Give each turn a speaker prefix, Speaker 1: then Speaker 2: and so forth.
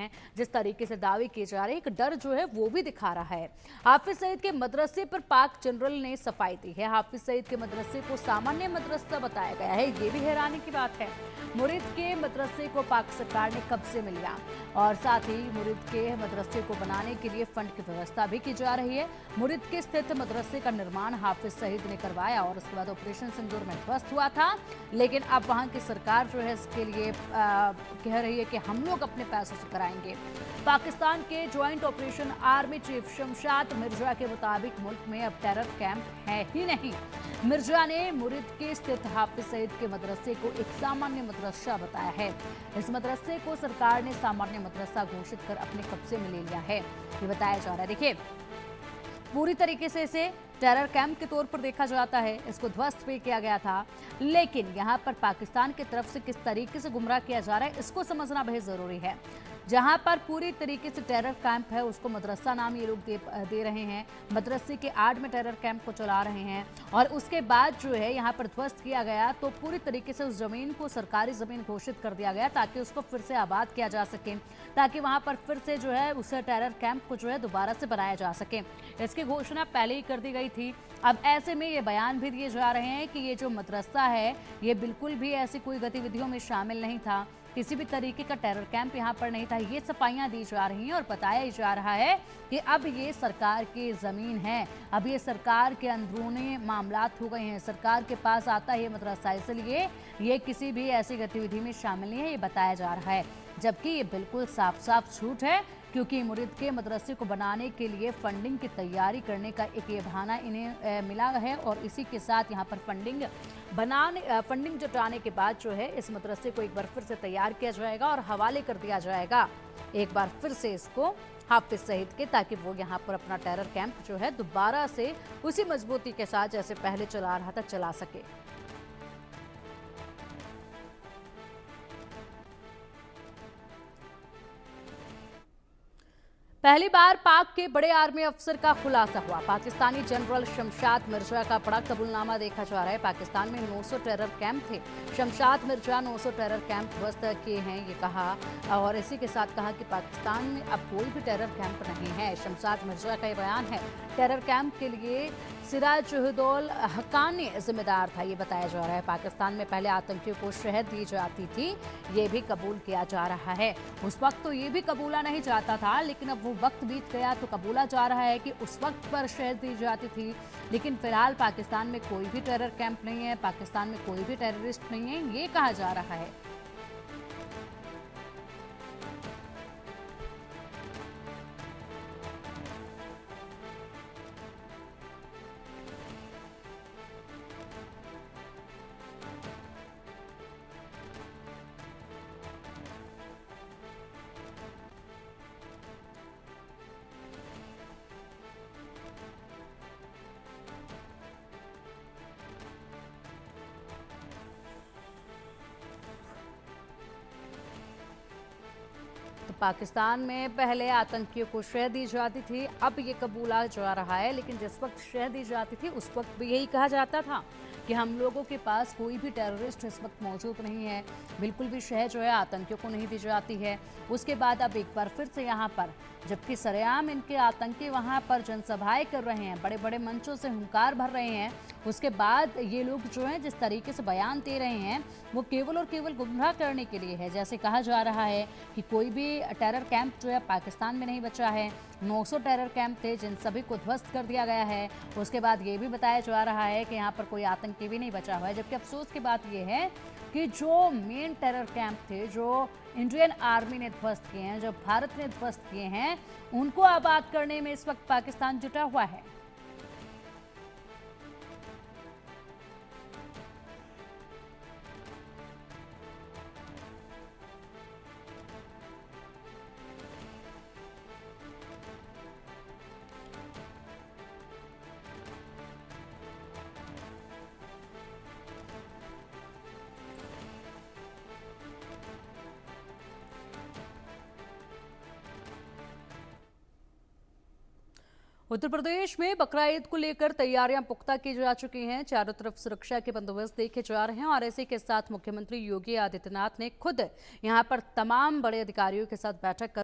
Speaker 1: हैं, जिस तरीके से दावे किए जा रहे हैं, एक डर जो है वो भी दिखा रहा है। हाफिज सईद के मदरसे पर पाक जनरल ने सफाई दी है। हाफिज सईद के मदरसे को सामान्य मदरसा बताया गया है, ये भी हैरानी की बात है। मुरीद के मदरसे को पाक सरकार ने कब्जे में लिया और साथ ही मुरीद के मदरसे को बनाने के लिए फंड की व्यवस्था भी की जा रही है। मुरीद के स्थित मदरसे का निर्माण हाफिज सईद ने करवाया और उसके बाद ऑपरेशन सिंदूर में ध्वस्त हुआ था, लेकिन अब वहां की सरकार जो है इसके लिए कह रही है कि हम लोग अपने पैसों से कराएंगे। पाकिस्तान के joint operation army chief Shamshad Mirza के मुताबिक मुल्क में अब टेरर कैंप है ही नहीं। मिर्जा ने मुरीद के स्थित हाफिज सईद के मदरसे को एक सामान्य मदरसा बताया है। इस मदरसे को सरकार ने सामान्य मदरसा घोषित कर अपने कब्जे में ले लिया है, ये बताया जा रहा है। देखिए, पूरी तरीके से इसे टेरर कैंप के तौर पर देखा जाता है, इसको ध्वस्त भी किया गया था, लेकिन यहाँ पर पाकिस्तान की तरफ से किस तरीके से गुमराह किया जा रहा है इसको समझना बेहद जरूरी है। जहां पर पूरी तरीके से टेरर कैंप है उसको मदरसा नाम ये लोग दे रहे हैं, मदरसे के आड़ में टेरर कैंप को चला रहे हैं और उसके बाद जो है यहाँ पर ध्वस्त किया गया तो पूरी तरीके से उस जमीन को सरकारी जमीन घोषित कर दिया गया ताकि उसको फिर से आबाद किया जा सके, ताकि वहां पर फिर से जो है उस टेरर कैंप को जो है दोबारा से बनाया जा सके। इसकी घोषणा पहले ही कर दी गई थी। अब ऐसे में ये बयान भी दिए जा रहे हैं कि ये जो मदरसा है ये बिल्कुल भी ऐसी कोई गतिविधियों में शामिल नहीं था, किसी भी तरीके का टेरर कैंप यहाँ पर नहीं था। ये सफाइयाँ दी जा रही हैं और बताया जा रहा है कि अब ये सरकार की ज़मीन है, अब ये सरकार के अंदरूनी मामलात हो गए हैं, सरकार के पास आता है ये मदरसा, इसलिए ये किसी भी ऐसी गतिविधि में शामिल नहीं है, ये बताया जा रहा है। जबकि ये बिल्कुल साफ साफ झूठ है, क्योंकि मुरीद के मदरसे को बनाने के लिए फंडिंग की तैयारी करने का एक ये बहाना इन्हें मिला है और इसी के साथ यहाँ पर फंडिंग जुटाने के बाद जो है इस मदरसे को एक बार फिर से तैयार किया जाएगा और हवाले कर दिया जाएगा एक बार फिर से इसको हाफिज सईद के, ताकि वो यहाँ पर अपना टेरर कैंप जो है दोबारा से उसी मजबूती के साथ जैसे पहले चला रहा था चला सके। पहली बार पाक के बड़े आर्मी अफसर का खुलासा हुआ। पाकिस्तानी जनरल शमशाद मिर्जा का बड़ा कबूलनामा देखा जा रहा है। पाकिस्तान में 900 टेरर कैंप थे। शमशाद मिर्जा 900 टेरर कैंप ध्वस्त किए हैं ये कहा और इसी के साथ कहा कि पाकिस्तान में अब कोई भी टेरर कैंप नहीं है। शमशाद मिर्जा का ये बयान है। टेरर कैंप के लिए सिराजुद्दौल हक्कानी जिम्मेदार था, ये बताया जा रहा है। पाकिस्तान में पहले आतंकियों को शहद दी जाती थी, ये भी कबूल किया जा रहा है। उस वक्त तो ये भी कबूला नहीं जाता था, लेकिन अब वो वक्त बीत गया तो कबूला जा रहा है कि उस वक्त पर शहद दी जाती थी। लेकिन फिलहाल पाकिस्तान में कोई भी टेरर कैंप नहीं है, पाकिस्तान में कोई भी टेररिस्ट नहीं है, ये कहा जा रहा है। तो पाकिस्तान में पहले आतंकियों को शह दी जाती थी, अब ये कबूला जा रहा है, लेकिन जिस वक्त शह दी जाती थी उस वक्त भी यही कहा जाता था कि हम लोगों के पास कोई भी टेररिस्ट इस वक्त मौजूद नहीं है, बिल्कुल भी शह जो है आतंकियों को नहीं दी जाती है। उसके बाद अब एक बार फिर से यहाँ पर, जबकि सरेआम इनके आतंकी वहाँ पर जनसभाएं कर रहे हैं, बड़े बड़े मंचों से हुंकार भर रहे हैं, उसके बाद ये लोग जो हैं जिस तरीके से बयान दे रहे हैं वो केवल और केवल गुमराह करने के लिए है। जैसे कहा जा रहा है कि कोई भी टेरर कैंप जो है पाकिस्तान में नहीं बचा है, 900 टेरर कैंप थे जिन सभी को ध्वस्त कर दिया गया है। उसके बाद ये भी बताया जा रहा है कि यहाँ पर कोई आतंकी भी नहीं बचा हुआ है। जबकि अफसोस की बात यह है कि जो मेन टेरर कैंप थे, जो इंडियन आर्मी ने ध्वस्त किए हैं, जो भारत ने ध्वस्त किए हैं, उनको आबाद करने में इस वक्त पाकिस्तान जुटा हुआ है। उत्तर प्रदेश में बकरा ईद को लेकर तैयारियां पुख्ता की जा चुकी हैं। चारों तरफ सुरक्षा के बंदोबस्त देखे जा रहे हैं और इसी के साथ मुख्यमंत्री योगी आदित्यनाथ ने खुद यहां पर तमाम बड़े अधिकारियों के साथ बैठक कर